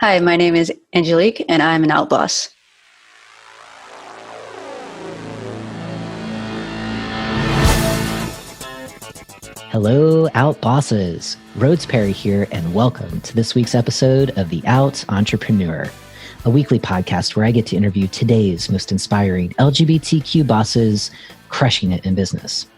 Hi, my name is Angelic, and I'm an out boss. Hello, Out Bosses. Rhodes Perry here, and welcome to this week's episode of The Out Entrepreneur, a weekly podcast where I get to interview today's most inspiring LGBTQ bosses crushing it in business.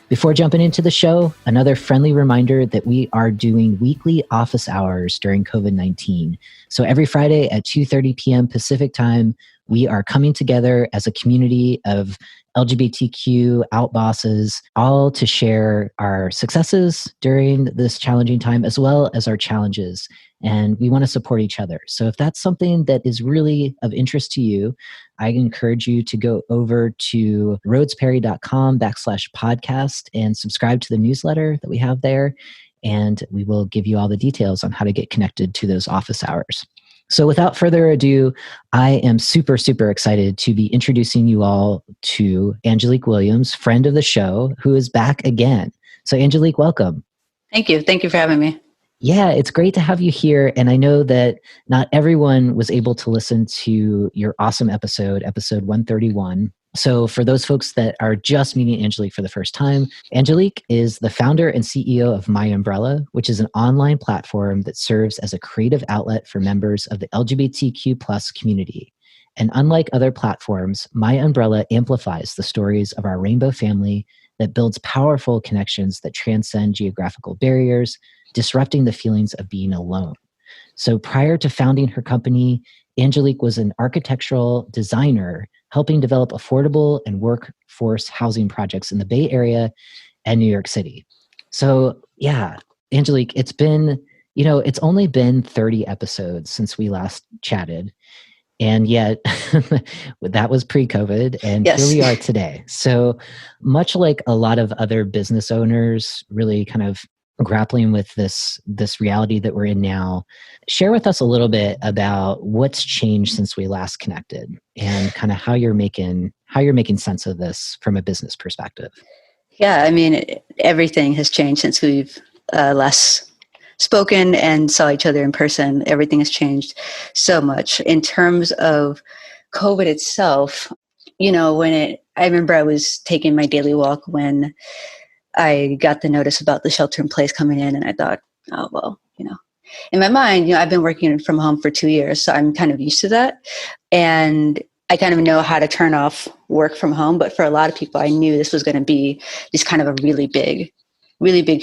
Before jumping into the show, another friendly reminder that we are doing weekly office hours during COVID-19. So every Friday at 2:30 p.m. Pacific time, we are coming together as a community of LGBTQ out bosses, all to share our successes during this challenging time, as well as our challenges. And we want to support each other. So if that's something that is really of interest to you, I encourage you to go over to rhodesperry.com/podcast and subscribe to the newsletter that we have there. And we will give you all the details on how to get connected to those office hours. So without further ado, I am super, super excited to be introducing you all to Angelic Williams, friend of the show, who is back again. So Angelic, welcome. Thank you. Thank you for having me. Yeah, it's great to have you here. And I know that not everyone was able to listen to your awesome episode 131. So for those folks that are just meeting Angelic for the first time, Angelic is the founder and CEO of MyUmbrella, which is an online platform that serves as a creative outlet for members of the LGBTQ plus community. And unlike other platforms, MyUmbrella amplifies the stories of our rainbow family that builds powerful connections that transcend geographical barriers, disrupting the feelings of being alone. So prior to founding her company, Angelic was an architectural designer helping develop affordable and workforce housing projects in the Bay Area and New York City. So yeah, Angelic, it's only been 30 episodes since we last chatted. And yet that was pre-COVID, and Yes. Here we are today. So much like a lot of other business owners really kind of grappling with this reality that we're in now, share with us a little bit about what's changed since we last connected and kind of how you're making sense of this from a business perspective. Yeah, I mean, everything has changed since we've last spoken and saw each other in person. Everything has changed so much. In terms of COVID itself, I remember I was taking my daily walk when I got the notice about the shelter in place coming in, and I thought, oh, well, in my mind, I've been working from home for 2 years, so I'm kind of used to that. And I kind of know how to turn off work from home. But for a lot of people, I knew this was going to be just kind of a really big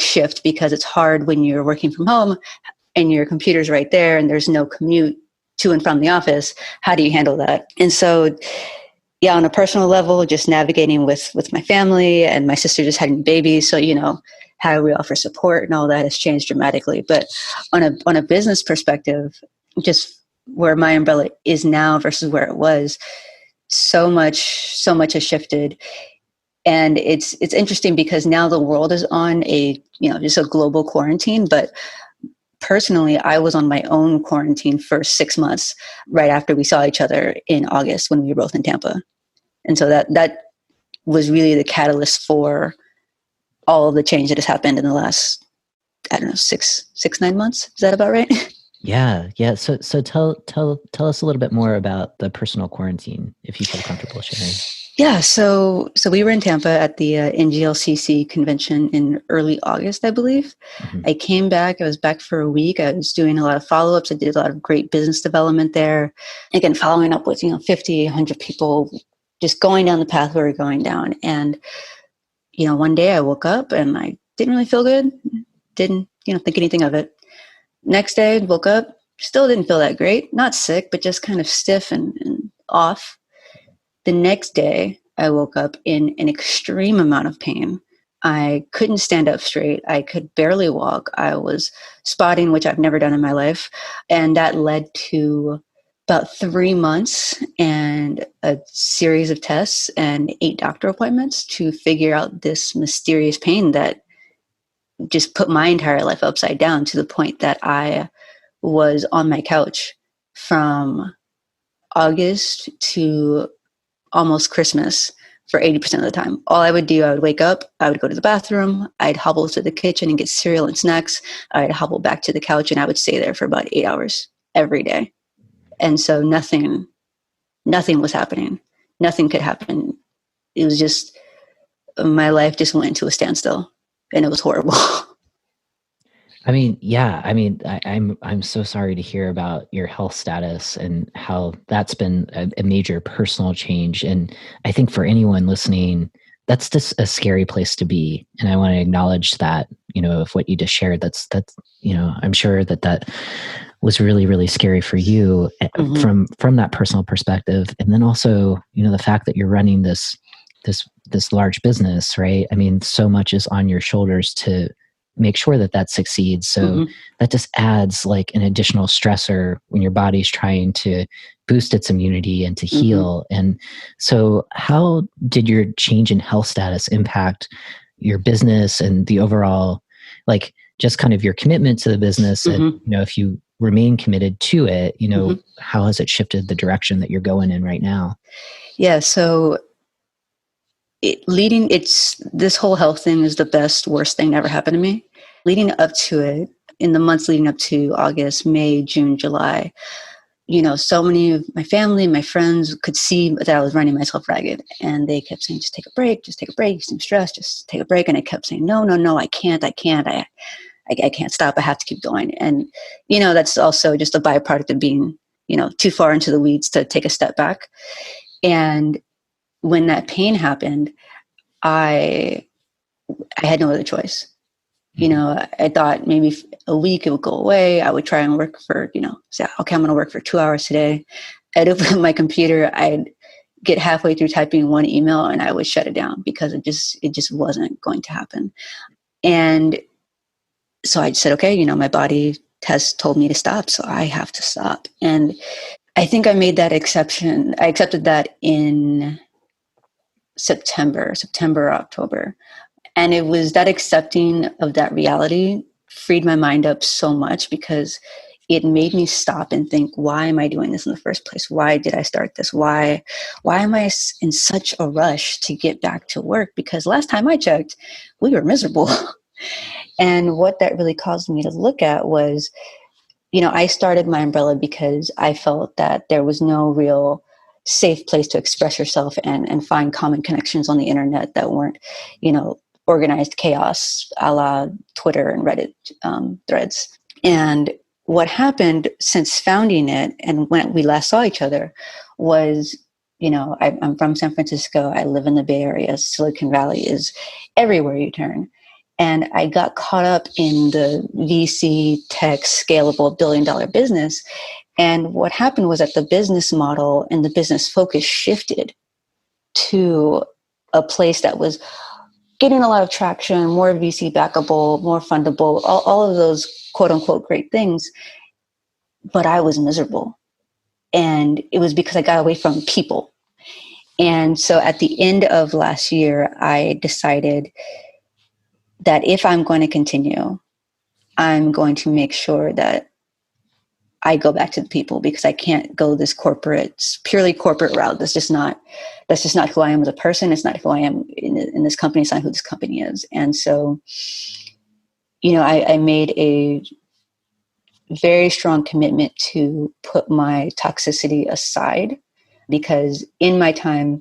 shift, because it's hard when you're working from home and your computer's right there and there's no commute to and from the office. How do you handle that? And so, yeah, on a personal level, just navigating with my family, and my sister just had a baby. So, how do we offer support and all that has changed dramatically. But on a business perspective, just where MyUmbrella is now versus where it was, so much has shifted. And it's interesting because now the world is on just a global quarantine. But personally, I was on my own quarantine for 6 months right after we saw each other in August when we were both in Tampa. And so that was really the catalyst for all of the change that has happened in the last, I don't know, 9 months. Is that about right? Yeah. So tell us a little bit more about the personal quarantine, if you feel comfortable sharing. Yeah, so we were in Tampa at the NGLCC convention in early August, I believe. Mm-hmm. I came back. I was back for a week. I was doing a lot of follow-ups. I did a lot of great business development there. Again, following up with 50, 100 people, just going down the path we were going down. And one day I woke up and I didn't really feel good. Didn't think anything of it. Next day, I woke up, still didn't feel that great. Not sick, but just kind of stiff and off. The next day, I woke up in an extreme amount of pain. I couldn't stand up straight. I could barely walk. I was spotting, which I've never done in my life. And that led to about 3 months and a series of tests and 8 doctor appointments to figure out this mysterious pain that just put my entire life upside down, to the point that I was on my couch from August to almost Christmas for 80% of the time. All I would do, I would wake up, I would go to the bathroom, I'd hobble to the kitchen and get cereal and snacks, I'd hobble back to the couch, and I would stay there for about 8 hours. every day. And so nothing was happening. Nothing could happen. It was just, my life just went into a standstill, and it was horrible. I mean, yeah. I mean, I'm so sorry to hear about your health status and how that's been a major personal change. And I think for anyone listening, that's just a scary place to be. And I want to acknowledge that, of what you just shared. That's I'm sure that was really, really scary for you from that personal perspective. And then also, the fact that you're running this large business, right? I mean, so much is on your shoulders to make sure that succeeds. So that just adds like an additional stressor when your body's trying to boost its immunity and to heal. And so how did your change in health status impact your business and the overall, like, just kind of your commitment to the business? And, if you remain committed to it, how has it shifted the direction that you're going in right now? Yeah. So this whole health thing is the best, worst thing that ever happened to me. Leading up to it, in the months leading up to August, May, June, July, so many of my family, my friends could see that I was running myself ragged, and they kept saying, just take a break, you seem stressed, just take a break. And I kept saying, no, I can't, I can't stop, I have to keep going. And, that's also just a byproduct of being, too far into the weeds to take a step back. And when that pain happened, I had no other choice. I thought maybe a week it would go away. I would try and work for, say, okay, I'm going to work for 2 hours today. I'd open up my computer. I'd get halfway through typing one email and I would shut it down because it just wasn't going to happen. And so I said, okay, my body has told me to stop, so I have to stop. And I think I made that exception. I accepted that in September, October. And it was that accepting of that reality freed my mind up so much, because it made me stop and think, why am I doing this in the first place? Why did I start this? Why am I in such a rush to get back to work? Because last time I checked, we were miserable. And what that really caused me to look at was, I started MyUmbrella because I felt that there was no real safe place to express yourself and find common connections on the internet that weren't, organized chaos a la Twitter and Reddit threads. And what happened since founding it and when we last saw each other was, I'm from San Francisco. I live in the Bay Area. Silicon Valley is everywhere you turn. And I got caught up in the VC tech scalable $1 billion business. And what happened was that the business model and the business focus shifted to a place that was getting a lot of traction, more VC backable, more fundable, all of those quote unquote great things. But I was miserable. And it was because I got away from people. And so at the end of last year, I decided that if I'm going to continue, I'm going to make sure that I go back to the people, because I can't go this purely corporate route. That's just not who I am as a person. It's not who I am in this company. It's not who this company is. And so, I made a very strong commitment to put my toxicity aside, because in my time,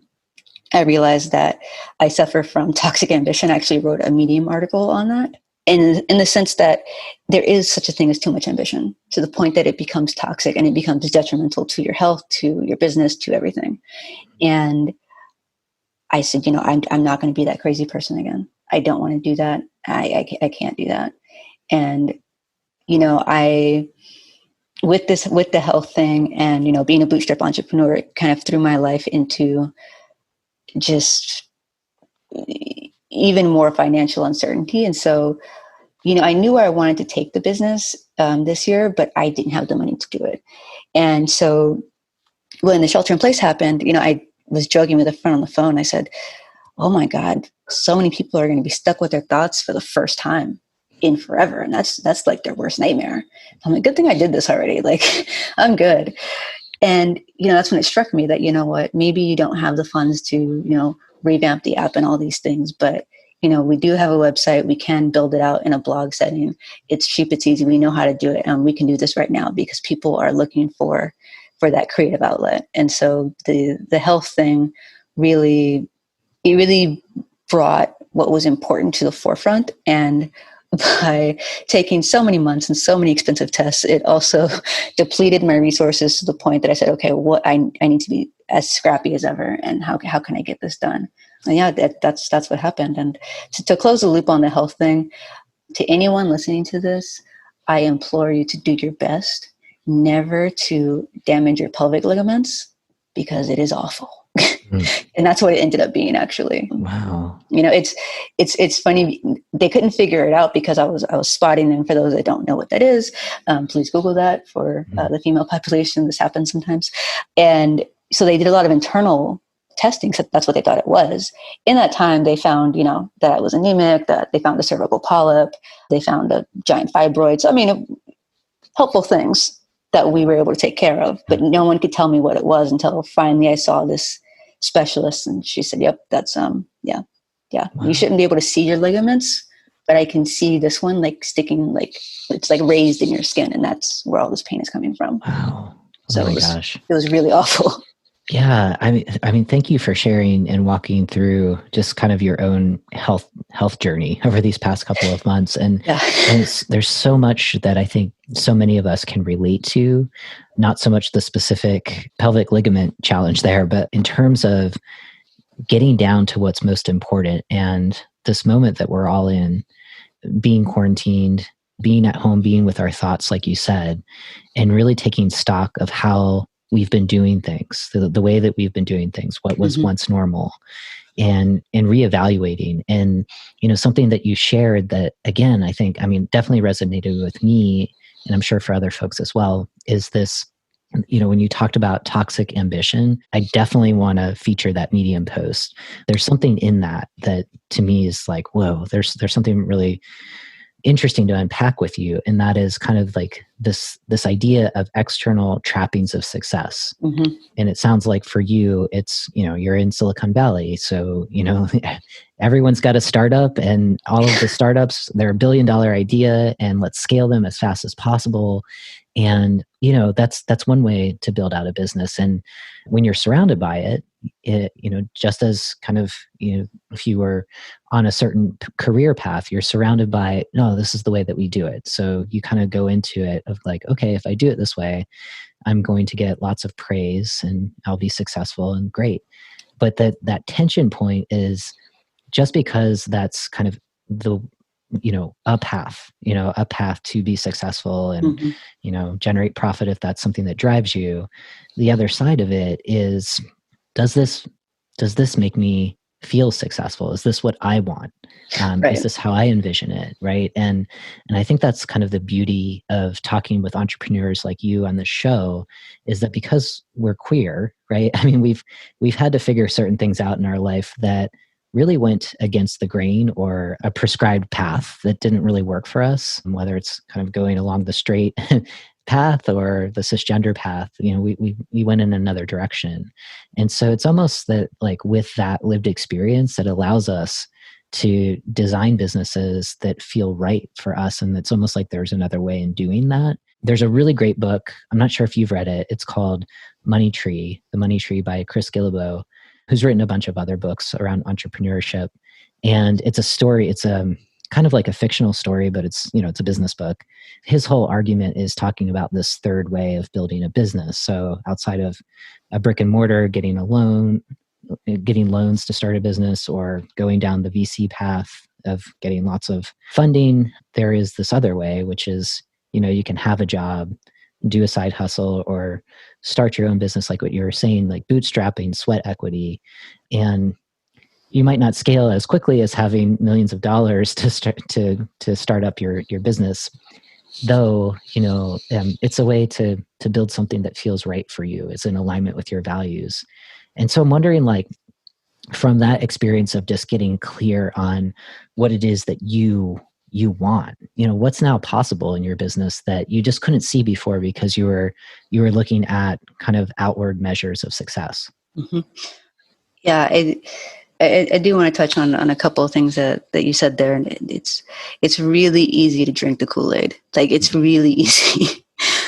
I realized that I suffer from toxic ambition. I actually wrote a Medium article on that. In the sense that there is such a thing as too much ambition, to the point that it becomes toxic and it becomes detrimental to your health, to your business, to everything. And I said, I'm not going to be that crazy person again. I don't want to do that. I can't do that. And, with the health thing and, being a bootstrap entrepreneur, it kind of threw my life into just even more financial uncertainty. And so, I knew where I wanted to take the business this year, but I didn't have the money to do it. And so when the shelter in place happened, I was joking with a friend on the phone. I said, oh my God, so many people are going to be stuck with their thoughts for the first time in forever. And that's like their worst nightmare. I'm like, good thing I did this already. Like, I'm good. And, that's when it struck me that, maybe you don't have the funds to, revamp the app and all these things, but we do have a website. We can build it out in a blog setting. It's cheap. It's easy. We know how to do it. And we can do this right now because people are looking for that creative outlet. And so the health thing really brought what was important to the forefront. And by taking so many months and so many expensive tests, it also depleted my resources to the point that I said, okay, I need to be as scrappy as ever. And how can I get this done? And yeah, that's what happened. And to close the loop on the health thing, to anyone listening to this, I implore you to do your best never to damage your pelvic ligaments, because it is awful. And that's what it ended up being, actually. Wow. It's funny. They couldn't figure it out because I was spotting them. For those that don't know what that is, please Google that for the female population. This happens sometimes. And so they did a lot of internal testing, because that's what they thought it was. In that time, they found, that I was anemic, that they found a cervical polyp, they found a giant fibroid. So, I mean, helpful things that we were able to take care of, but no one could tell me what it was until finally I saw this specialist, and she said, yep, that's, yeah. Wow. You shouldn't be able to see your ligaments, but I can see this one, like sticking, like it's like raised in your skin. And that's where all this pain is coming from. Wow. Oh so my gosh. It was really awful. Yeah. I mean, thank you for sharing and walking through just kind of your own health journey over these past couple of months. And, and there's so much that I think so many of us can relate to, not so much the specific pelvic ligament challenge there, but in terms of getting down to what's most important. And this moment that we're all in, being quarantined, being at home, being with our thoughts, like you said, and really taking stock of how we've been doing things, the way that we've been doing things, what was once normal, and reevaluating. And, something that you shared that, again, I think, definitely resonated with me, and I'm sure for other folks as well, is this, when you talked about toxic ambition, I definitely want to feature that Medium post. There's something in that to me is like, whoa, there's something really interesting to unpack with you. And that is kind of like this idea of external trappings of success. And it sounds like for you, it's, you're in Silicon Valley. So, everyone's got a startup, and all of the startups, they're $1 billion idea, and let's scale them as fast as possible. And, that's one way to build out a business. And when you're surrounded by it, just as kind of, if you were on a certain career path, you're surrounded by, no, this is the way that we do it. So you kind of go into it of like, okay, if I do it this way, I'm going to get lots of praise and I'll be successful and great. But that tension point is just because that's kind of the, a path to be successful and, generate profit if that's something that drives you. The other side of it is, does this make me feel successful? Is this what I want? Right. Is this how I envision it? Right. And I think that's kind of the beauty of talking with entrepreneurs like you on the show, is that because we're queer, right? We've had to figure certain things out in our life that really went against the grain, or a prescribed path that didn't really work for us, whether it's kind of going along the straight path or the cisgender path. We went in another direction. And so it's almost that, like, with that lived experience, that allows us to design businesses that feel right for us. And it's almost like there's another way in doing that. There's a really great book. I'm not sure if you've read it. It's called Money Tree, The Money Tree by Chris Guillebeau, who's written a bunch of other books around entrepreneurship. And it's a story, it's a kind of like a fictional story, but it's a business book. His whole argument is talking about this third way of building a business. So outside of a brick and mortar, getting a loan, getting loans to start a business, or going down the VC path of getting lots of funding, there is this other way, which is, you can have a job, do a side hustle, or start your own business, like what you were saying, like bootstrapping, sweat equity. And you might not scale as quickly as having millions of dollars to start up your business, though, it's a way to build something that feels right for you. It's in alignment with your values. And so I'm wondering, like, from that experience of just getting clear on what it is that you want, what's now possible in your business that you just couldn't see before because you were looking at kind of outward measures of success. Yeah. I do want to touch on a couple of things that you said there, and it's really easy to drink the Kool-Aid. Like, it's really easy.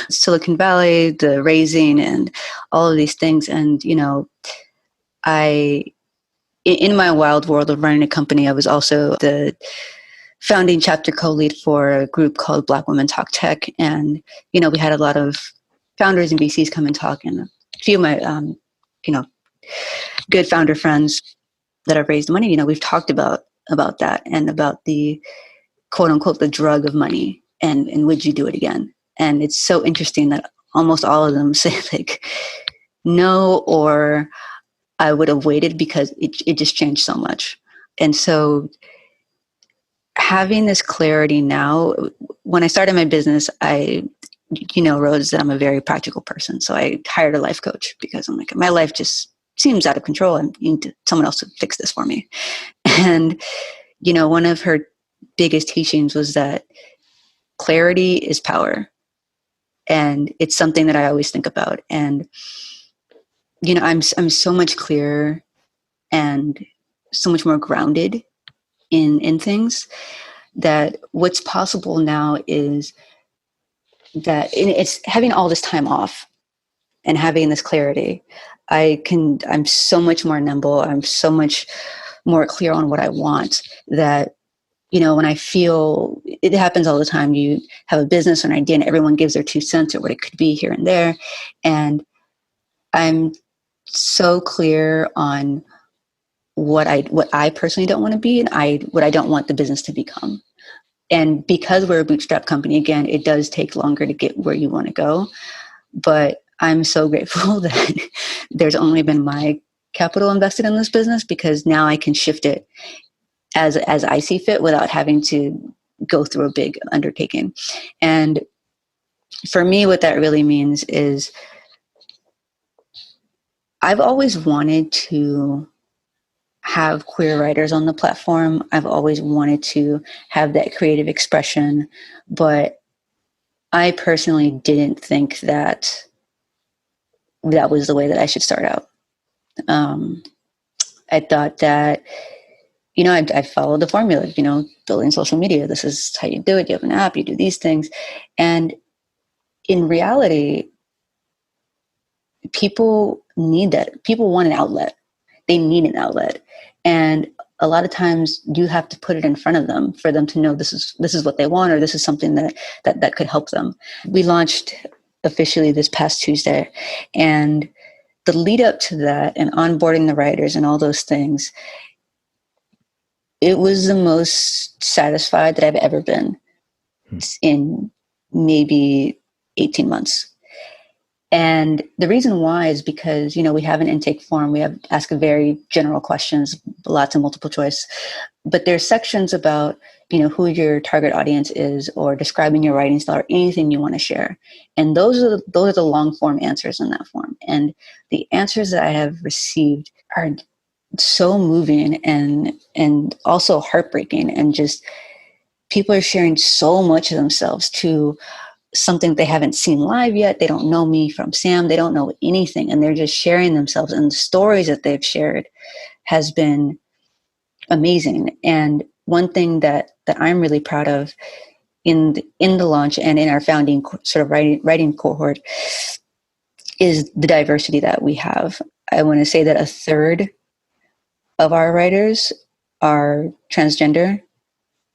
Silicon Valley, the raising, and all of these things, and I, in my wild world of running a company, I was also the founding chapter co-lead for a group called Black Women Talk Tech, and we had a lot of founders and VCs come and talk, and a few of my good founder friends that have raised money, we've talked about that, and about the quote unquote the drug of money, and would you do it again? And it's so interesting that almost all of them say like no, or I would have waited because it just changed so much. And so having this clarity now, when I started my business, Rose, that I'm a very practical person. So I hired a life coach because I'm like, my life just seems out of control and need someone else to fix this for me. And, one of her biggest teachings was that clarity is power. And it's something that I always think about. And, I'm so much clearer and so much more grounded in things, that what's possible now is that it's having all this time off and having this clarity. I'm so much more nimble. I'm so much more clear on what I want, that, when I feel, it happens all the time. You have a business or an idea and everyone gives their 2 cents or what it could be here and there. And I'm so clear on what I personally don't want to be, and what I don't want the business to become. And because we're a bootstrap company, again, it does take longer to get where you want to go. But I'm so grateful that there's only been my capital invested in this business, because now I can shift it as I see fit without having to go through a big undertaking. And for me, what that really means is I've always wanted to have queer writers on the platform. I've always wanted to have that creative expression, but I personally didn't think that was the way that I should start out. I thought that, I followed the formula, building social media. This is how you do it. You have an app, you do these things. And in reality, people need that. People want an outlet. They need an outlet. And a lot of times you have to put it in front of them for them to know this is what they want, or this is something that could help them. We launched officially this past Tuesday, and the lead up to that and onboarding the writers and all those things, it was the most satisfied that I've ever been in maybe 18 months. And the reason why is because, we have an intake form. We ask very general questions, lots of multiple choice. But there's sections about, who your target audience is, or describing your writing style, or anything you want to share. And those are the long form answers in that form. And the answers that I have received are so moving and also heartbreaking. And just people are sharing so much of themselves to something they haven't seen live yet. They don't know me from Sam. They don't know anything. And they're just sharing themselves. And the stories that they've shared has been amazing. And one thing that I'm really proud of in the launch and in our founding sort of writing cohort is the diversity that we have. I want to say that 1/3 of our writers are transgender.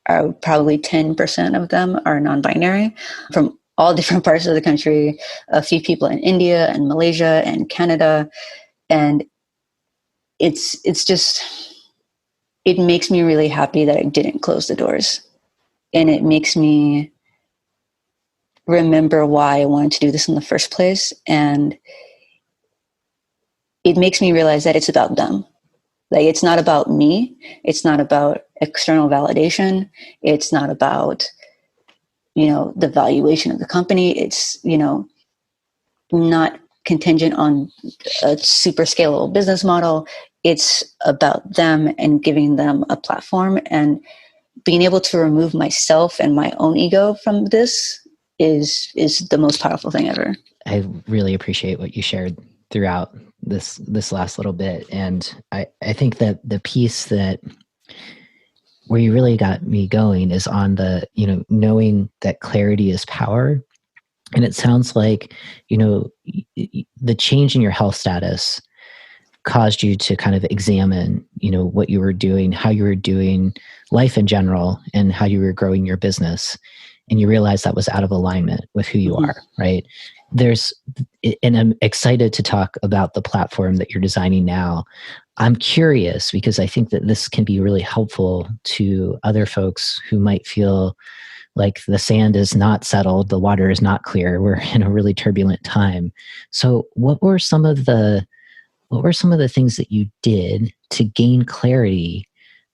Probably 10% of them are non-binary, from all different parts of the country, a few people in India and Malaysia and Canada. And it's just, it makes me really happy that I didn't close the doors. And it makes me remember why I wanted to do this in the first place. And it makes me realize that it's about them. Like, it's not about me. It's not about external validation. It's not about, the valuation of the company. It's, not contingent on a super scalable business model. It's about them and giving them a platform, and being able to remove myself and my own ego from this is the most powerful thing ever. I really appreciate what you shared throughout this last little bit. And I think that the piece that where you really got me going is on the, knowing that clarity is power. And it sounds like, the change in your health status caused you to kind of examine, what you were doing, how you were doing life in general, and how you were growing your business. And you realized that was out of alignment with who you are, right? And I'm excited to talk about the platform that you're designing now. I'm curious because I think that this can be really helpful to other folks who might feel like the sand is not settled, the water is not clear. We're in a really turbulent time. So what were some of the things that you did to gain clarity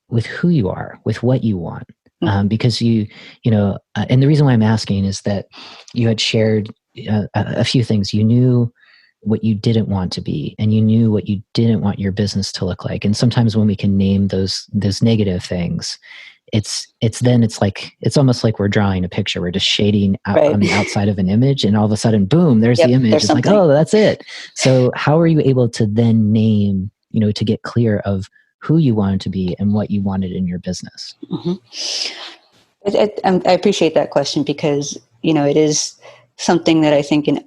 with who you are, with what you want? Because and the reason why I'm asking is that you had shared a few things. You knew what you didn't want to be, and you knew what you didn't want your business to look like. And sometimes when we can name those negative things, it's almost like we're drawing a picture. We're just shading out on the outside of an image, and all of a sudden, boom, there's the image. It's like, oh, that's it. So how are you able to then name, to get clear of who you wanted to be and what you wanted in your business? I appreciate that question because, it is something that I think in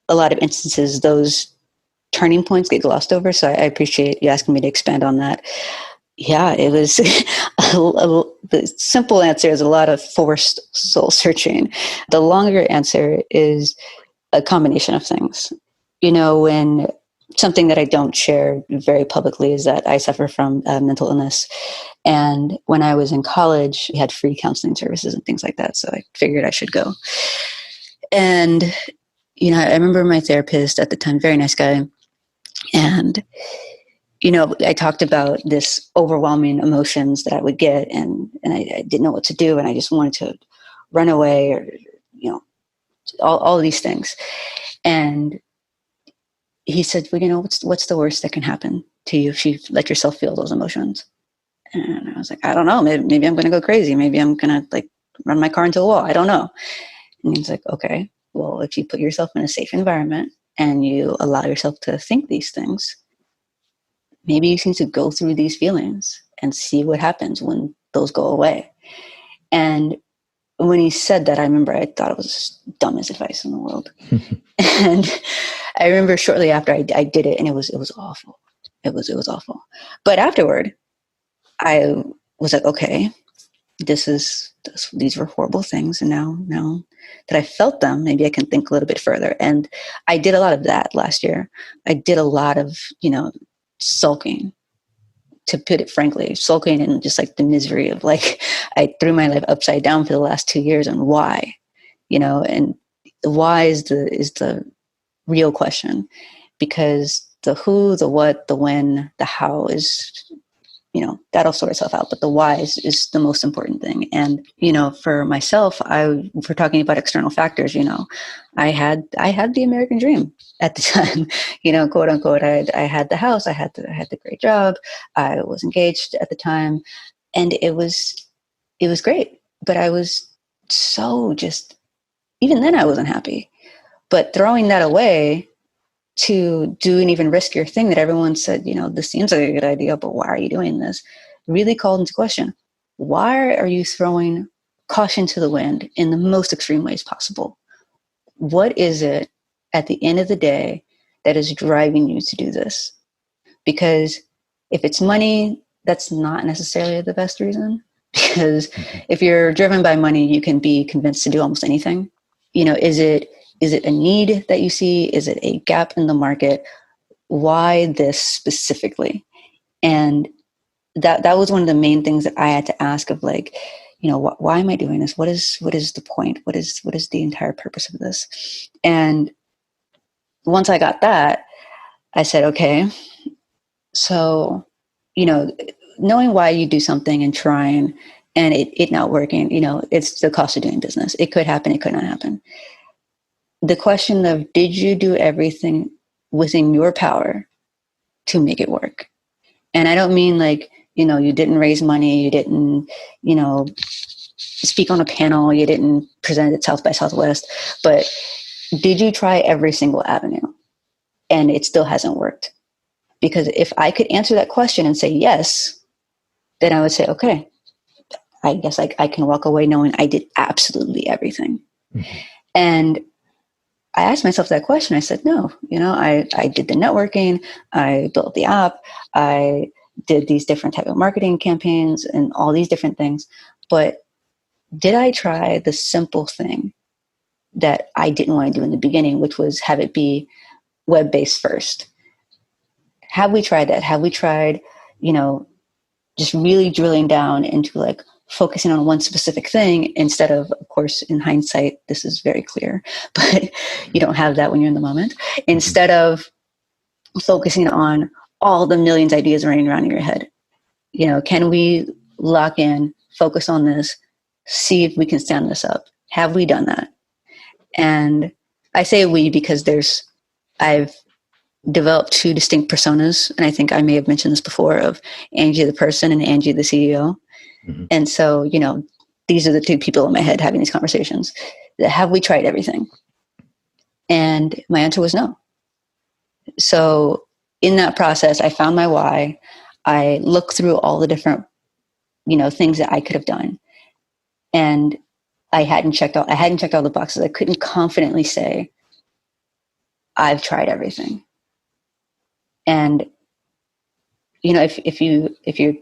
a lot of instances, those turning points get glossed over. So I appreciate you asking me to expand on that. Yeah, it was the simple answer is a lot of forced soul searching. The longer answer is a combination of things. When something that I don't share very publicly is that I suffer from mental illness. And when I was in college, we had free counseling services and things like that. So I figured I should go. And, I remember my therapist at the time, very nice guy. And, I talked about this overwhelming emotions that I would get and I didn't know what to do. And I just wanted to run away or, all these things. And he said, well, what's the worst that can happen to you if you let yourself feel those emotions? And I was like, I don't know. Maybe I'm going to go crazy. Maybe I'm going to run my car into a wall. I don't know. And he's like, okay, well, if you put yourself in a safe environment and you allow yourself to think these things, maybe you need to go through these feelings and see what happens when those go away. And when he said that, I remember I thought it was the dumbest advice in the world. And I remember shortly after I did it, and it was awful. It was awful. But afterward, I was like, okay, these were horrible things. And now that I felt them, maybe I can think a little bit further. And I did a lot of that last year. I did a lot of, sulking, to put it frankly, sulking and just the misery of I threw my life upside down for the last 2 years. And why, and the why is the real question, because the who, the what, the when, the how is, that'll sort itself out. But the why is the most important thing. And, for myself, if we're talking about external factors, I had the American dream at the time, quote unquote. I had the house, I had the great job. I was engaged at the time, and it was great. But I was so even then I wasn't happy. But throwing that away to do an even riskier thing that everyone said, this seems like a good idea, but why are you doing this? Really called into question. Why are you throwing caution to the wind in the most extreme ways possible? What is it at the end of the day that is driving you to do this? Because if it's money, that's not necessarily the best reason. Because if you're driven by money, you can be convinced to do almost anything. Is it a need that you see? Is it a gap in the market? Why this specifically? And that was one of the main things that I had to ask of why am I doing this? What is the point? What is the entire purpose of this? And once I got that, I said, okay, so, knowing why you do something and trying and it not working, it's the cost of doing business. It could happen. It could not happen. The question of, did you do everything within your power to make it work? And I don't mean you didn't raise money, you didn't, speak on a panel, you didn't present at South by Southwest, but did you try every single avenue? and it still hasn't worked. Because if I could answer that question and say yes, then I would say, okay, I guess I can walk away knowing I did absolutely everything. Mm-hmm. And I asked myself that question. I said, no, I did the networking, I built the app, I did these different type of marketing campaigns and all these different things. But did I try the simple thing that I didn't want to do in the beginning, which was have it be web-based first? Have we tried that? Have we tried, just really drilling down into like focusing on one specific thing instead of course, in hindsight, this is very clear, but you don't have that when you're in the moment. Instead of focusing on all the millions of ideas running around in your head, can we lock in, focus on this, see if we can stand this up? Have we done that? And I say we because I've developed two distinct personas, and I think I may have mentioned this before, of Angie the person and Angie the CEO. Mm-hmm. And so, these are the two people in my head having these conversations. Have we tried everything? And my answer was no. So in that process, I found my why. I looked through all the different, things that I could have done. And I hadn't checked all the boxes. I couldn't confidently say, I've tried everything. And, if you're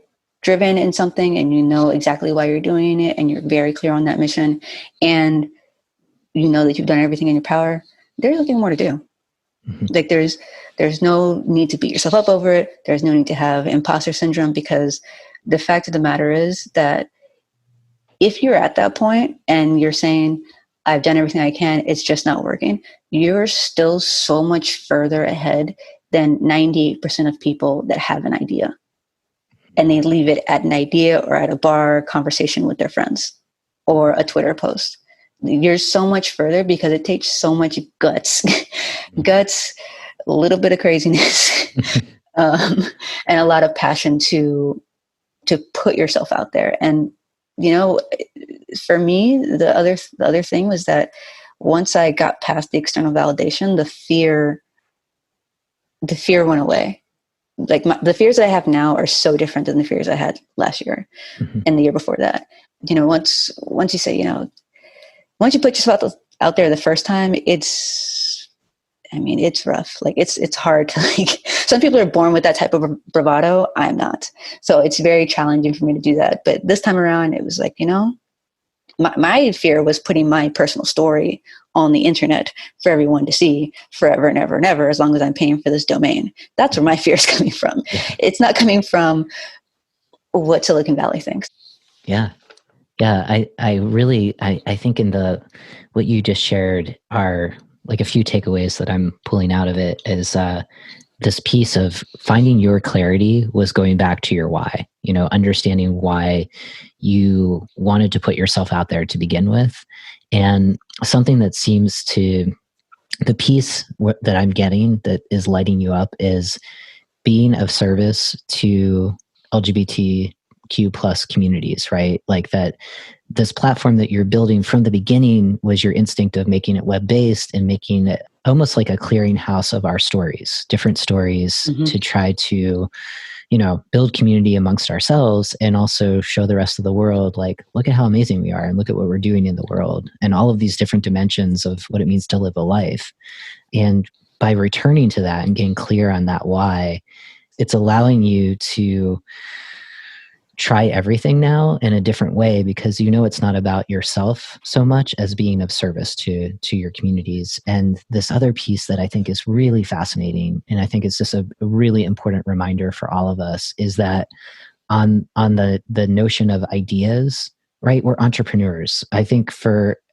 driven in something and you know exactly why you're doing it and you're very clear on that mission and you know that you've done everything in your power, there's nothing more to do. Mm-hmm. Like there's no need to beat yourself up over it. There's no need to have imposter syndrome, because the fact of the matter is that if you're at that point and you're saying, I've done everything I can, it's just not working, you're still so much further ahead than 98% of people that have an idea. And they leave it at an idea or at a bar conversation with their friends or a Twitter post. You're so much further because it takes so much guts, a little bit of craziness, and a lot of passion to put yourself out there. And, for me, the other thing was that once I got past the external validation, the fear went away. Like the fears that I have now are so different than the fears I had last year and the year before that. Once you say, once you put yourself out there the first time, it's rough. Like it's hard to some people are born with that type of bravado. I'm not. So it's very challenging for me to do that. But this time around, it was like, my fear was putting my personal story on the internet for everyone to see forever and ever and ever, as long as I'm paying for this domain. That's where my fear is coming from. It's not coming from what Silicon Valley thinks. Yeah. Yeah. I think what you just shared are like a few takeaways that I'm pulling out of it is, this piece of finding your clarity was going back to your why, understanding why you wanted to put yourself out there to begin with. And something that seems to, the piece that I'm getting that is lighting you up is being of service to LGBTQ plus communities, right? Like that this platform that you're building from the beginning was your instinct of making it web-based and making it almost like a clearinghouse of our stories, different stories, to try to, build community amongst ourselves and also show the rest of the world, like, look at how amazing we are and look at what we're doing in the world and all of these different dimensions of what it means to live a life. And by returning to that and getting clear on that why, it's allowing you to try everything now in a different way, because it's not about yourself so much as being of service to your communities. And this other piece that I think is really fascinating, and I think it's just a really important reminder for all of us, is that on the notion of ideas, right? We're entrepreneurs. I think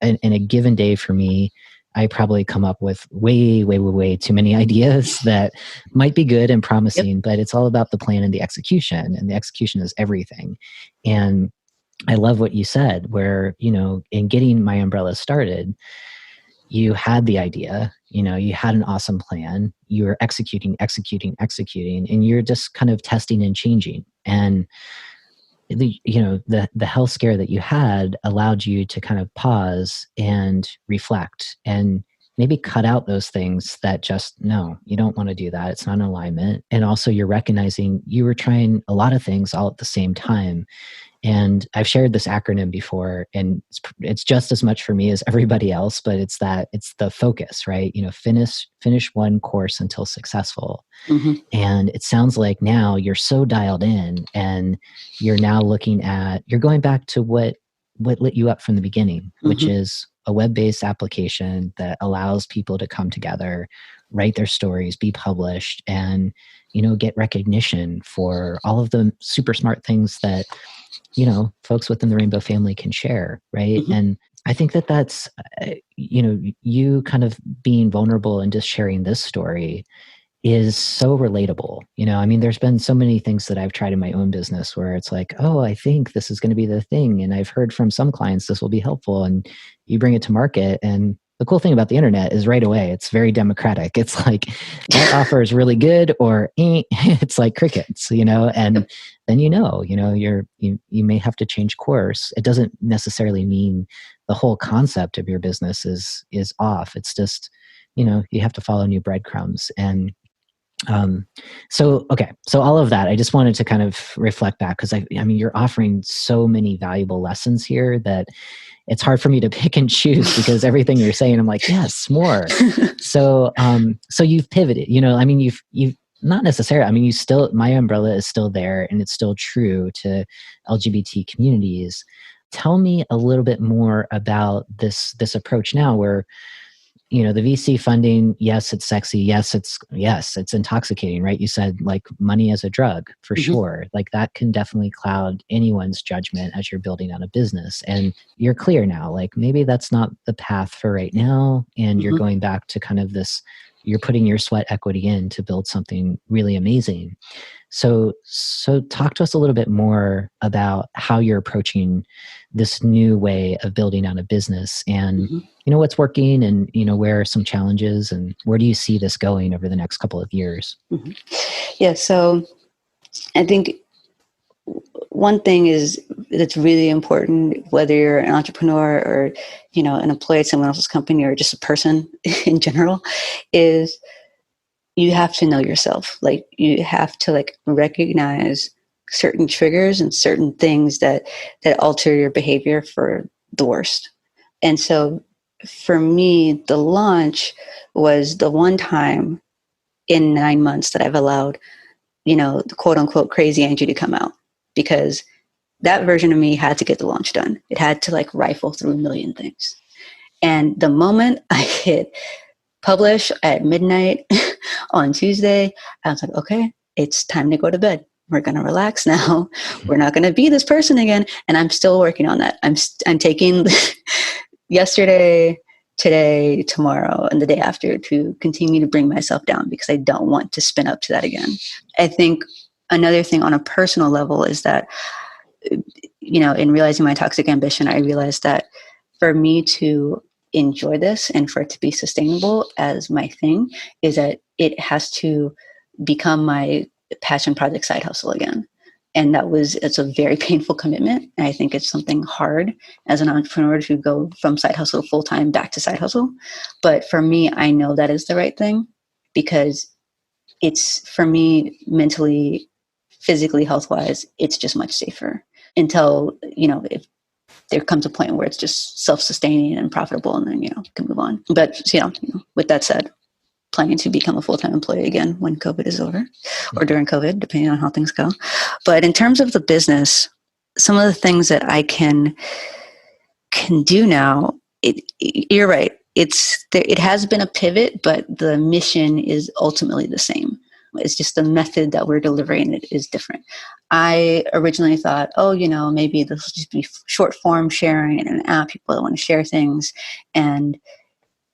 in a given day for me, I probably come up with way, way, way, way too many ideas that might be good and promising, but it's all about the plan and the execution is everything. And I love what you said, where, in getting MyUmbrella started, you had the idea, you had an awesome plan, you were executing, and you're just kind of testing and changing. And the health scare that you had allowed you to kind of pause and reflect and maybe cut out those things that just, no, you don't want to do that. It's not an alignment. And also you're recognizing you were trying a lot of things all at the same time. And I've shared this acronym before, and it's just as much for me as everybody else, but it's the focus, right? Finish one course until successful. Mm-hmm. And it sounds like now you're so dialed in, and you're now you're going back to what lit you up from the beginning, which Mm-hmm. is a web-based application that allows people to come together, write their stories, be published, and, get recognition for all of the super smart things that, folks within the Rainbow family can share. Right. Mm-hmm. And I think that's, you kind of being vulnerable and just sharing this story is so relatable. There's been so many things that I've tried in my own business where it's like, oh, I think this is going to be the thing. And I've heard from some clients this will be helpful. And you bring it to market. And the cool thing about the internet is right away, it's very democratic. It's like that offer is really good, or it's like crickets, and then you may have to change course. It doesn't necessarily mean the whole concept of your business is off. It's just, you have to follow new breadcrumbs. And so all of that, I just wanted to kind of reflect back, because you're offering so many valuable lessons here that it's hard for me to pick and choose, because everything you're saying, I'm like, yes, more. So you've pivoted, you've not necessarily, you still, MyUmbrella is still there, and it's still true to LGBT communities. Tell me a little bit more about this approach now, where the VC funding, yes, it's sexy. Yes, it's intoxicating, right? You said like money as a drug, for Mm-hmm. sure. Like that can definitely cloud anyone's judgment as you're building out a business. And you're clear now, like maybe that's not the path for right now. And you're going back to kind of this, you're putting your sweat equity in to build something really amazing. So talk to us a little bit more about how you're approaching this new way of building out a business, and what's working, and where are some challenges, and where do you see this going over the next couple of years? Mm-hmm. Yeah, so I think one thing is that's really important, whether you're an entrepreneur or an employee at someone else's company, or just a person in general, is you have to know yourself. Like you have to recognize certain triggers and certain things that alter your behavior for the worst. And so for me, the launch was the one time in 9 months that I've allowed, the quote unquote crazy Angie to come out, because that version of me had to get the launch done. It had to rifle through a million things. And the moment I hit publish at midnight on Tuesday, I was like, okay, it's time to go to bed. We're going to relax now. We're not going to be this person again. And I'm still working on that. I'm taking yesterday, today, tomorrow, and the day after to continue to bring myself down, because I don't want to spin up to that again. I think another thing on a personal level is that, in realizing my toxic ambition, I realized that for me to enjoy this and for it to be sustainable as my thing, is that it has to become my passion project side hustle again. And it's a very painful commitment. And I think it's something hard as an entrepreneur to go from side hustle full-time back to side hustle. But for me, I know that is the right thing, because it's, for me, mentally, physically, health-wise, it's just much safer until, if there comes a point where it's just self-sustaining and profitable, and then, you can move on. But, with that said, planning to become a full-time employee again when COVID is over, or during COVID, depending on how things go. But in terms of the business, some of the things that I can do now, you're right. It has been a pivot, but the mission is ultimately the same. It's just the method that we're delivering it is different. I originally thought, maybe this will just be short form sharing in an app. People that want to share things, and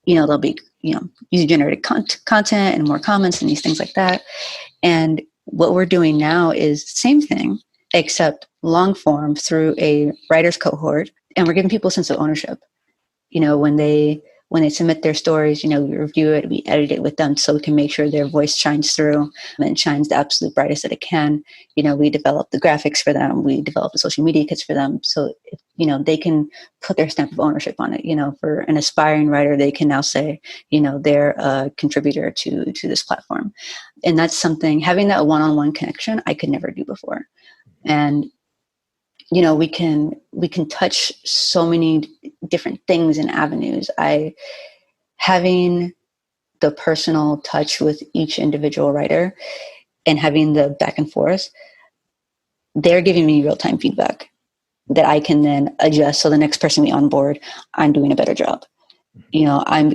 there'll be user generated content and more comments and these things like that. And what we're doing now is the same thing, except long form through a writer's cohort, and we're giving people a sense of ownership. When they when they submit their stories, we review it, we edit it with them so we can make sure their voice shines through and shines the absolute brightest that it can. We develop the graphics for them, we develop the social media kits for them, so they can put their stamp of ownership on it. For an aspiring writer, they can now say, they're a contributor to this platform. And that's something, having that one-on-one connection, I could never do before. And we can touch so many different things and avenues. Having the personal touch with each individual writer and having the back and forth, they're giving me real-time feedback that I can then adjust. So the next person we onboard, I'm doing a better job. I'm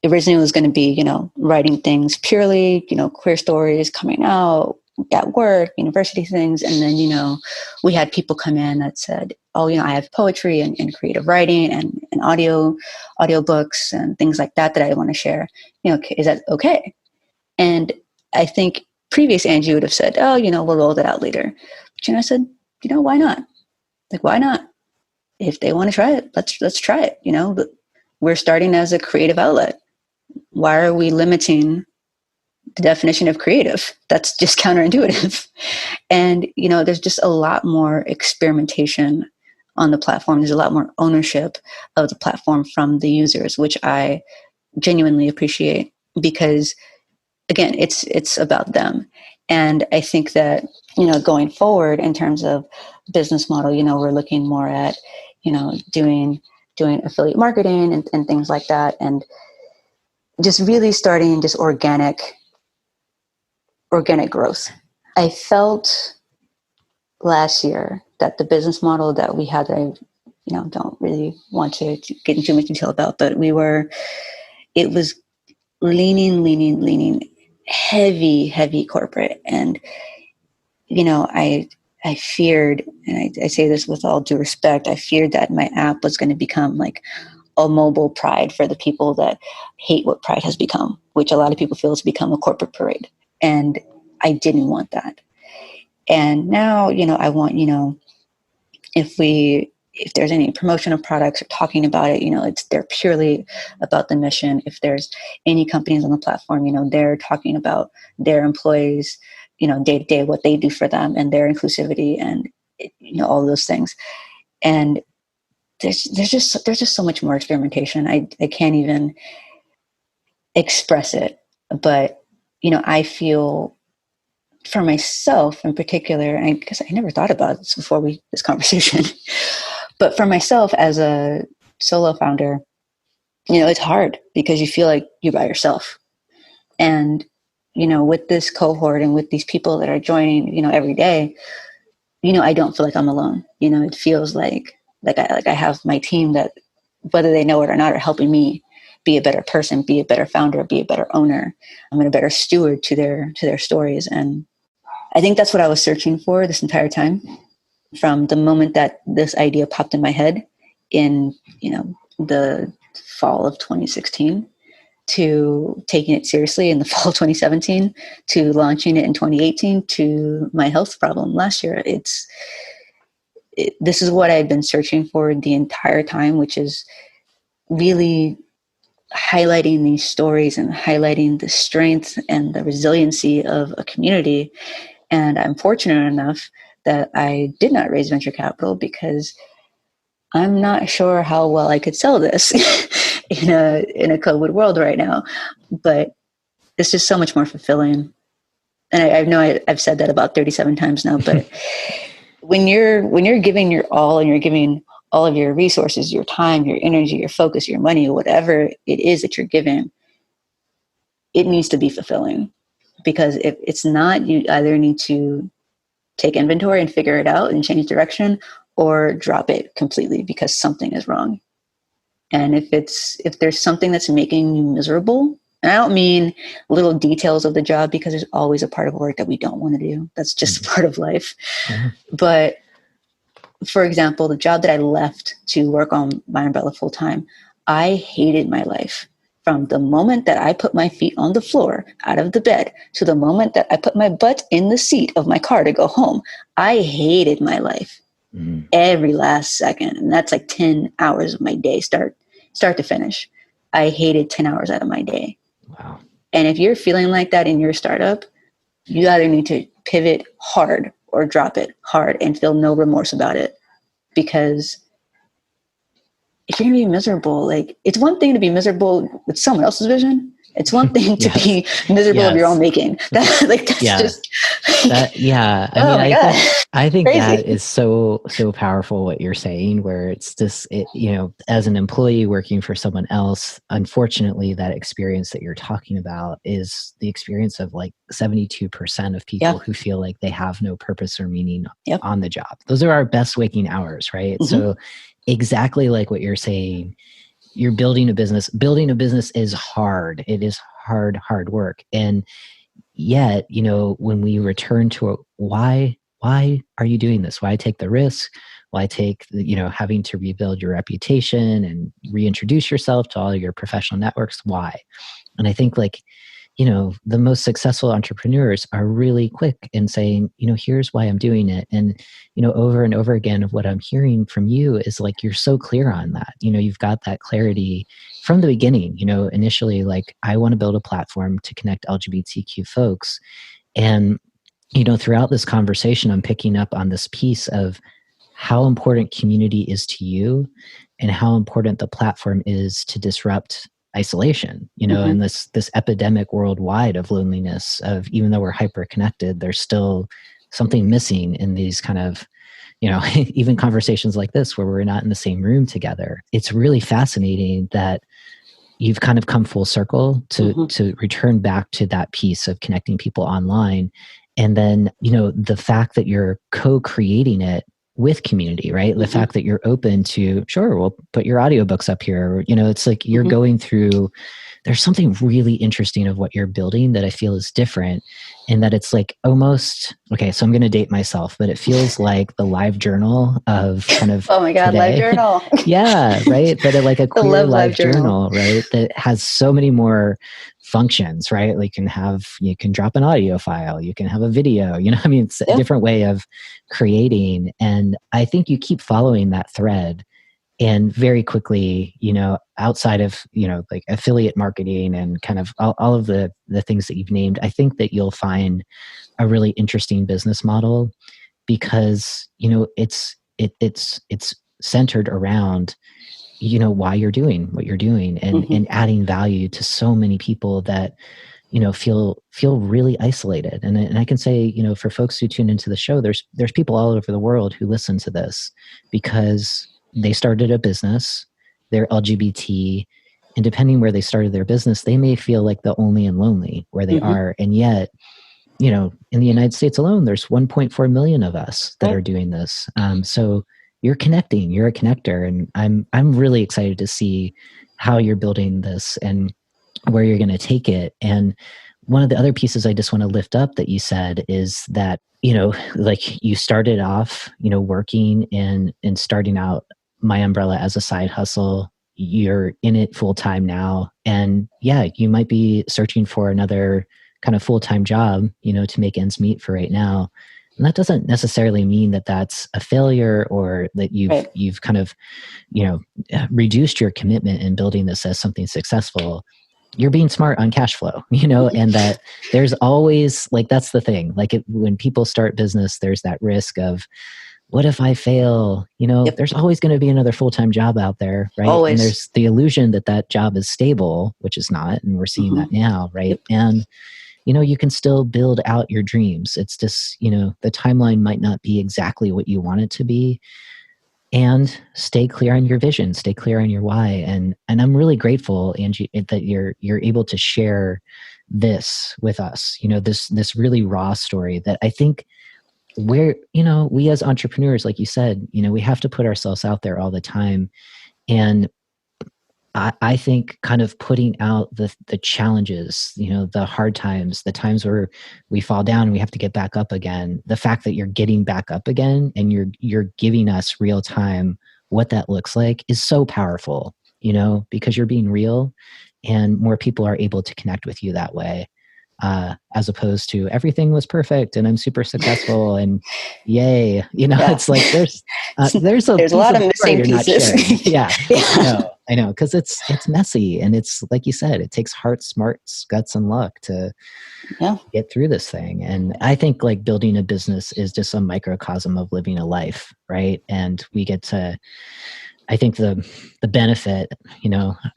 originally was going to be, writing things purely, queer stories coming out at work, university things. And then, we had people come in that said, oh, I have poetry and creative writing and audio books and things like that I want to share. Is that okay? And I think previous Angie would have said, oh, we'll roll that out later. But, I said, why not? Like, why not? If they want to try it, let's try it. But we're starting as a creative outlet. Why are we limiting the definition of creative? That's just counterintuitive. And, there's just a lot more experimentation on the platform. There's a lot more ownership of the platform from the users, which I genuinely appreciate because, again, it's about them. And I think that, going forward in terms of business model, we're looking more at, doing affiliate marketing and things like that. And just really starting just organic growth. I felt last year that the business model that we had, that I don't really want to get into too much detail about, but it was leaning heavy corporate. And I feared, and I say this with all due respect, I feared that my app was going to become like a mobile Pride for the people that hate what Pride has become, which a lot of people feel has become a corporate parade. And I didn't want that. And now, I want, if there's any promotion of products or talking about it, they're purely about the mission. If there's any companies on the platform, they're talking about their employees, day to day, what they do for them and their inclusivity and, all of those things. And there's just so much more experimentation. I can't even express it, but, I feel for myself in particular, and I guess I never thought about this before this conversation, but for myself as a solo founder, it's hard because you feel like you're by yourself. And, with this cohort and with these people that are joining, every day, I don't feel like I'm alone. It feels like I have my team that, whether they know it or not, are helping me be a better person, be a better founder, be a better owner. I'm a better steward to their stories. And I think that's what I was searching for this entire time, from the moment that this idea popped in my head in, the fall of 2016, to taking it seriously in the fall of 2017, to launching it in 2018, to my health problem last year. This is what I've been searching for the entire time, which is really highlighting these stories and highlighting the strength and the resiliency of a community. And I'm fortunate enough that I did not raise venture capital because I'm not sure how well I could sell this in a COVID world right now. But it's just so much more fulfilling. And I know I've said that about 37 times now, but when you're giving your all and you're giving all of your resources, your time, your energy, your focus, your money, whatever it is that you're giving, it needs to be fulfilling. Because if it's not, you either need to take inventory and figure it out and change direction, or drop it completely because something is wrong. And if there's something that's making you miserable, and I don't mean little details of the job, because there's always a part of work that we don't want to do. That's just part of life. Mm-hmm. But for example, the job that I left to work on MyUmbrella full time, I hated my life. From the moment that I put my feet on the floor out of the bed to the moment that I put my butt in the seat of my car to go home, I hated my life. Mm-hmm. Every last second. And that's like 10 hours of my day, start to finish. I hated 10 hours out of my day. Wow. And if you're feeling like that in your startup, you either need to pivot hard or drop it hard and feel no remorse about it. Because if you're going to be miserable, like, it's one thing to be miserable with someone else's vision. It's one thing to be miserable of your own making. That's just that. Yeah. I oh mean, my God. I think Crazy. that is so powerful what you're saying, where it's just, as an employee working for someone else, unfortunately, that experience that you're talking about is the experience of like 72% of people who feel like they have no purpose or meaning on the job. Those are our best waking hours, right? Mm-hmm. So exactly like what you're saying, you're building a business. Building a business is hard. It is hard work. And yet, when we return to why are you doing this? Why take the risk? Why take, having to rebuild your reputation and reintroduce yourself to all your professional networks? Why? And I think the most successful entrepreneurs are really quick in saying, here's why I'm doing it. And, over and over again, of what I'm hearing from you is like, you're so clear on that. You've got that clarity from the beginning. Initially, like, I want to build a platform to connect LGBTQ folks. And, throughout this conversation, I'm picking up on this piece of how important community is to you and how important the platform is to disrupt isolation, and this epidemic worldwide of loneliness, of even though we're hyper connected, there's still something missing in these kind of, even conversations like this where we're not in the same room together. It's really fascinating that you've kind of come full circle to return back to that piece of connecting people online. And then, the fact that you're co-creating it with community, right? The fact that you're open to, sure, we'll put your audiobooks up here. It's like you're going through, there's something really interesting of what you're building that I feel is different, and that it's like almost, okay, so I'm going to date myself, but it feels like the live journal of kind of oh my God, today. Live journal. Yeah, right? But like a queer live journal, right? That has so many more functions, right? Like you can drop an audio file, you can have a video, it's a different way of creating. And I think you keep following that thread. And very quickly, outside of, like affiliate marketing and kind of all of the things that you've named, I think that you'll find a really interesting business model because, it's centered around, why you're doing what you're doing and adding value to so many people that, feel really isolated. And I can say, for folks who tune into the show, there's people all over the world who listen to this because they started a business, they're LGBT, and depending where they started their business, they may feel like the only and lonely where they are. And yet, in the United States alone, there's 1.4 million of us that are doing this. So you're connecting, you're a connector. And I'm really excited to see how you're building this and where you're going to take it. And one of the other pieces I just want to lift up that you said is that, like you started off, working and starting out MyUmbrella as a side hustle. You're in it full time now. And yeah, you might be searching for another kind of full-time job, to make ends meet for right now. And that doesn't necessarily mean that that's a failure or that you've kind of, reduced your commitment in building this as something successful. You're being smart on cash flow, and that there's always, like, that's the thing. Like when people start business, there's that risk of, what if I fail? There's always going to be another full-time job out there, right? Always. And there's the illusion that job is stable, which is not. And we're seeing that now, right? Yep. And, you can still build out your dreams. It's just, the timeline might not be exactly what you want it to be. And stay clear on your vision, stay clear on your why. And I'm really grateful, Angie, that you're able to share this with us, this really raw story that I think where, we as entrepreneurs, like you said, we have to put ourselves out there all the time. And I think kind of putting out the challenges, the hard times, the times where we fall down and we have to get back up again, the fact that you're getting back up again and you're giving us real time what that looks like is so powerful, because you're being real and more people are able to connect with you that way. As opposed to everything was perfect and I'm super successful and yay, it's like there's a lot of missing pieces. Yeah. No. I know, because it's messy, and it's like you said, it takes heart, smarts, guts, and luck to get through this thing. And I think like building a business is just a microcosm of living a life, right? And we get to, I think the benefit,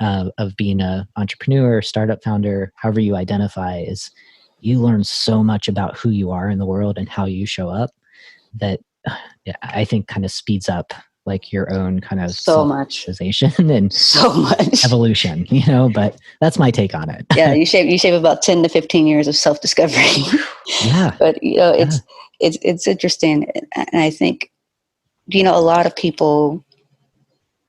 of being an entrepreneur, startup founder, however you identify, is you learn so much about who you are in the world and how you show up that I think kind of speeds up like your own kind of so much and so much evolution, but that's my take on it. Yeah, you shave about 10 to 15 years of self-discovery. Yeah. But it's interesting. And I think, a lot of people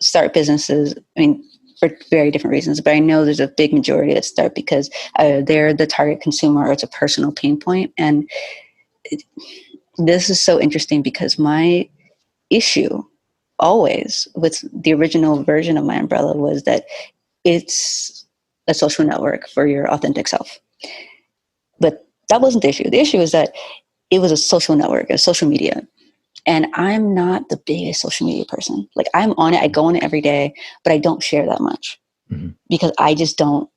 start businesses, I mean, for very different reasons, but I know there's a big majority that start because they're the target consumer or it's a personal pain point. And this is so interesting because my issue always with the original version of MyUmbrella was that it's a social network for your authentic self. But that wasn't the issue. The issue is that it was a social network, a social media. And I'm not the biggest social media person. Like, I'm on it, I go on it every day, but I don't share that much because I just don't,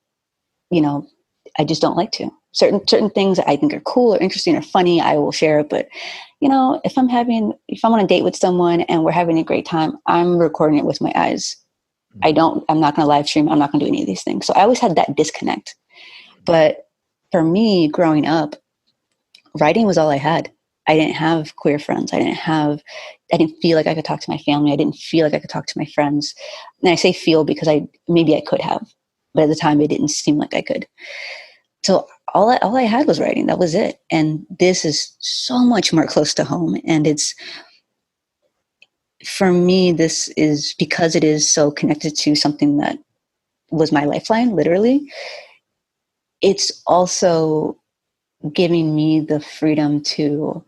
I just don't like to. Certain things that I think are cool or interesting or funny, I will share. But, if I'm on a date with someone and we're having a great time, I'm recording it with my eyes. I'm not going to live stream. I'm not going to do any of these things. So I always had that disconnect. But for me, growing up, writing was all I had. I didn't have queer friends. I didn't feel like I could talk to my family. I didn't feel like I could talk to my friends. And I say feel because maybe I could have, but at the time it didn't seem like I could. So all I had was writing. That was it. And this is so much more close to home. And for me, this is because it is so connected to something that was my lifeline, literally. It's also giving me the freedom to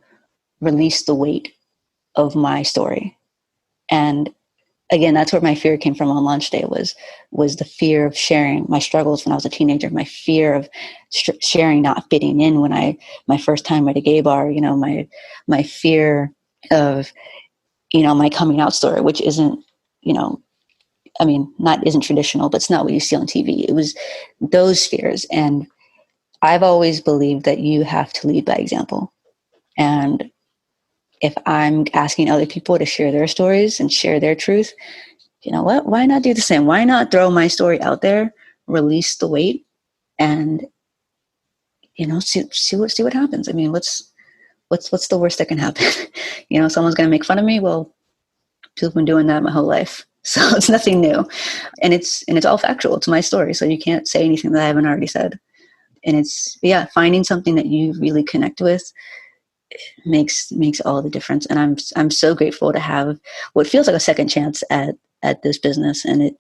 release the weight of my story. And again, that's where my fear came from on launch day was the fear of sharing my struggles when I was a teenager, my fear of sharing not fitting in when my first time at a gay bar, my fear of, my coming out story, which isn't, isn't traditional, but it's not what you see on TV. It was those fears. And I've always believed that you have to lead by example. And if I'm asking other people to share their stories and share their truth, you know what? Why not do the same? Why not throw my story out there, release the weight, and see what happens? I mean, what's the worst that can happen? Someone's going to make fun of me. Well, people have been doing that my whole life, so it's nothing new, and it's all factual. It's my story, so you can't say anything that I haven't already said. And it's finding something that you really connect with makes all the difference. And I'm so grateful to have what feels like a second chance at this business. And it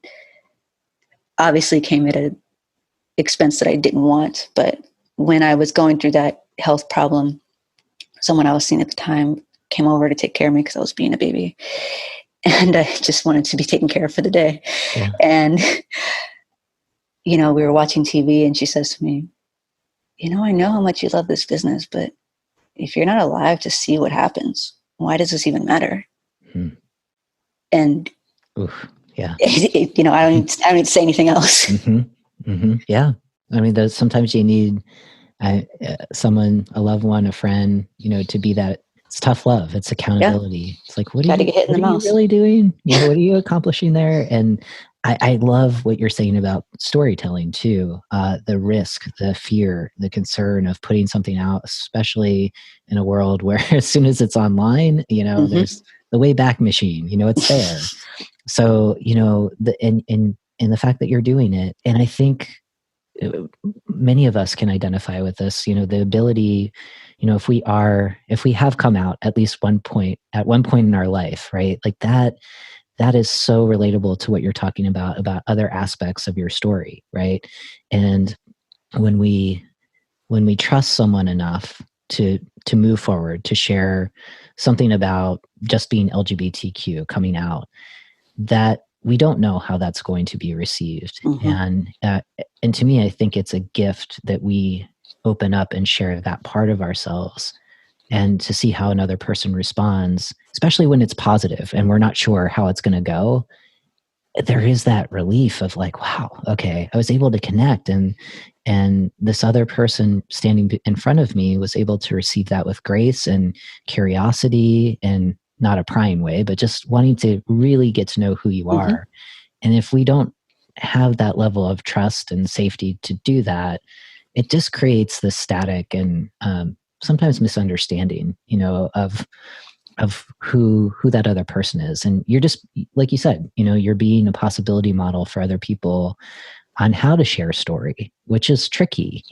obviously came at an expense that I didn't want. But when I was going through that health problem, someone I was seeing at the time came over to take care of me because I was being a baby. And I just wanted to be taken care of for the day. Yeah. And, we were watching TV and she says to me, I know how much you love this business, but if you're not alive to see what happens, why does this even matter? And yeah, I don't need to say anything else. Yeah, I mean, sometimes you need someone, a loved one, a friend, to be that. It's tough love. It's accountability. Yeah. It's like, what are you really doing? What are you accomplishing there? And I love what you're saying about storytelling too. The risk, the fear, the concern of putting something out, especially in a world where as soon as it's online, there's the Wayback Machine, it's there. So, and the fact that you're doing it. And I think many of us can identify with this, the ability, if we have come out at least at one point in our life, right? Like that is so relatable to what you're talking about other aspects of your story, right? And when we trust someone enough to move forward, to share something about just being LGBTQ, coming out, that we don't know how that's going to be received. And to me, I think it's a gift that we open up and share that part of ourselves, and to see how another person responds, especially when it's positive and we're not sure how it's going to go. there is that relief of like, wow, okay, I was able to connect, and this other person standing in front of me was able to receive that with grace and curiosity, and not a prying way, but just wanting to really get to know who you are. And if we don't have that level of trust and safety to do that, it just creates this static and sometimes misunderstanding, of who that other person is. And you're just, like you said, you're being a possibility model for other people on how to share a story, which is tricky,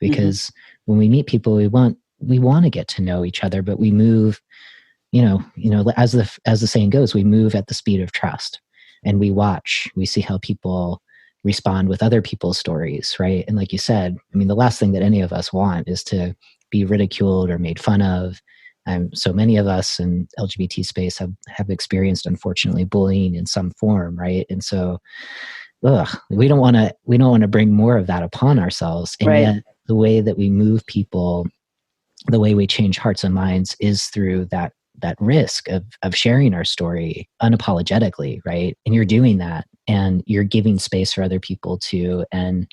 because when we meet people, we want to get to know each other, but we move, as the saying goes, we move at the speed of trust, and we see how people respond with other people's stories, right? And like you said, I mean, the last thing that any of us want is to be ridiculed or made fun of. So many of us in LGBT space have experienced, unfortunately, bullying in some form, right? And so, we don't want to bring more of that upon ourselves. And yet, the way that we move people, the way we change hearts and minds, is through that risk of sharing our story unapologetically, right? And you're doing that, and you're giving space for other people too. And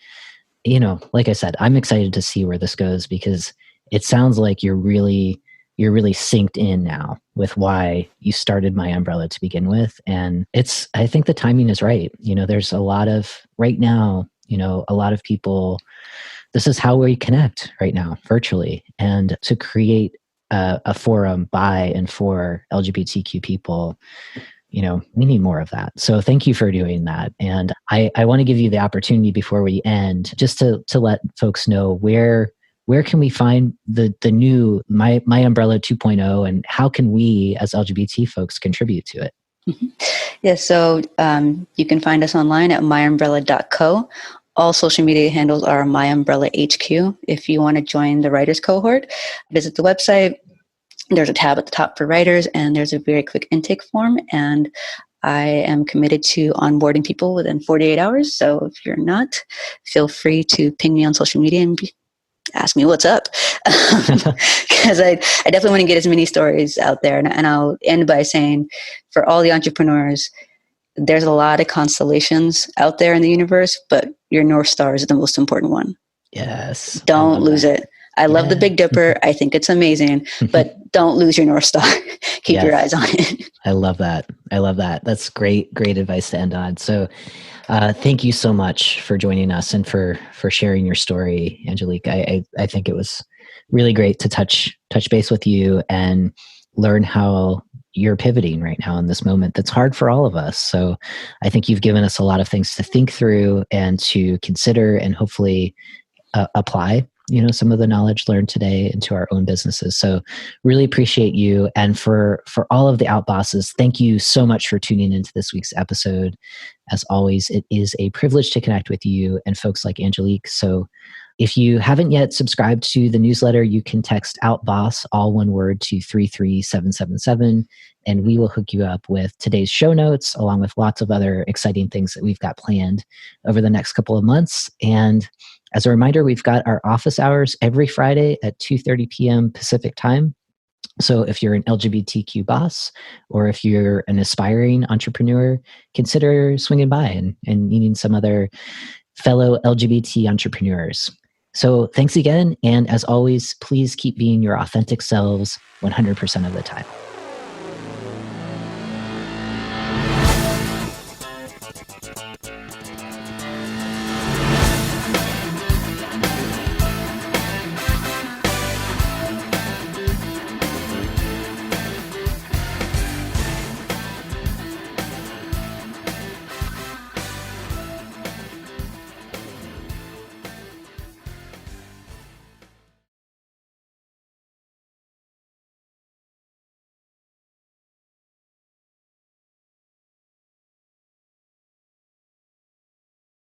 like I said, I'm excited to see where this goes, because it sounds like you're really synced in now with why you started MyUmbrella to begin with. And I think the timing is right. There's a lot of, right now, a lot of people, this is how we connect right now, virtually. And to create a forum by and for LGBTQ people, we need more of that. So thank you for doing that. And I want to give you the opportunity before we end, just to let folks know where can we find the new MyUmbrella 2.0, and how can we as LGBT folks contribute to it? Yeah, so you can find us online at myumbrella.co. All social media handles are MyUmbrella HQ. If you want to join the writers cohort, visit the website. There's a tab at the top for writers, and there's a very quick intake form. And I am committed to onboarding people within 48 hours. So if you're not, feel free to ping me on social media and ask me what's up. Because I definitely want to get as many stories out there. And I'll end by saying, for all the entrepreneurs, there's a lot of constellations out there in the universe, but your North Star is the most important one. Yes. Don't lose it. I love the Big Dipper. I think it's amazing, but don't lose your North Star. Keep your eyes on it. I love that. That's great advice to end on. So thank you so much for joining us and for sharing your story, Angelic. I think it was really great to touch base with you and learn how you're pivoting right now in this moment that's hard for all of us. So I think you've given us a lot of things to think through and to consider, and hopefully apply some of the knowledge learned today into our own businesses. So really appreciate you. And for all of the outbosses, thank you so much for tuning into this week's episode. As always, it is a privilege to connect with you and folks like Angelic. So if you haven't yet subscribed to the newsletter, you can text OUTBOSS, all one word, to 33777, and we will hook you up with today's show notes, along with lots of other exciting things that we've got planned over the next couple of months. And as a reminder, we've got our office hours every Friday at 2:30 p.m. Pacific time. So if you're an LGBTQ boss, or if you're an aspiring entrepreneur, consider swinging by and meeting some other fellow LGBT entrepreneurs. So thanks again. And as always, please keep being your authentic selves 100% of the time.